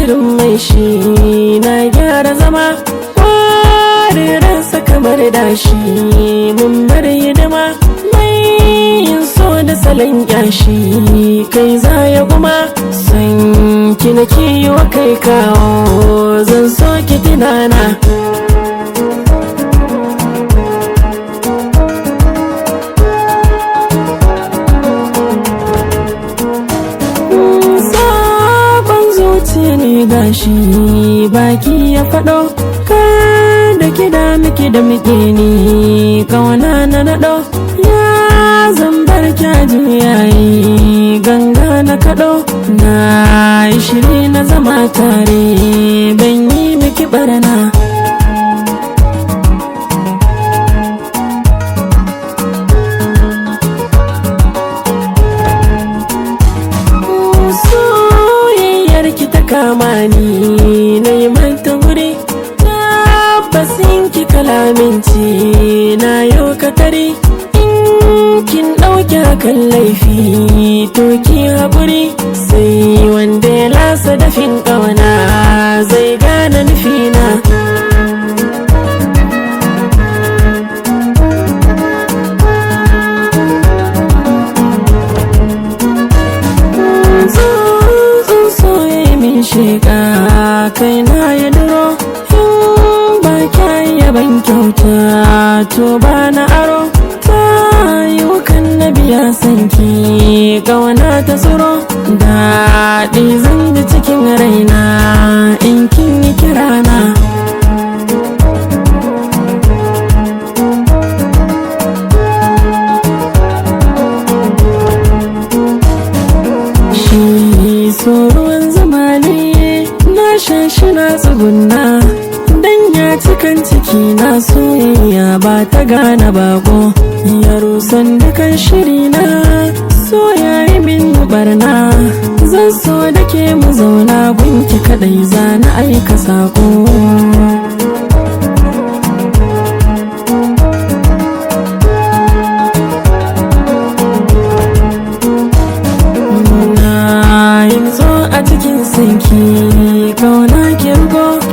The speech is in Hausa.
shirin mai shi na gyara zama kwariransa kamar dashi mun bar hidima mai yin so da salon kyashi kai za ya kuma san ki na kiwa kai kawo zan so ki tunana ne gashi baki ya faɗo kar da kida miki da muke ni kawana na naɗo ya zan bar kyaji yayi ganga na kaɗo na yi shiri na zama tare ban yi miki barna kama ni na yi manta wuri tabbasin ki kalaminci na yau katari in kin ɗauki hakan laifi to ki haƙuri sai wanda ya lasa dafin ƙauna zai gane nufina sheka kai na ya duro in ba kya ban kyauta to ba na aro ta yi kan na biya sanki kawana ta tsoro daɗi zan ji cikin raina in kin yi kirana shi so ruwan shi na tsugunna dan ya cikan ciki na soyayya ba ta gane bako ya rusan dukan shiri na so yayi min barna zan so da ke mu zauna gunki kadai za na aika sako na yin zo a cikin sanki kauna ki rugo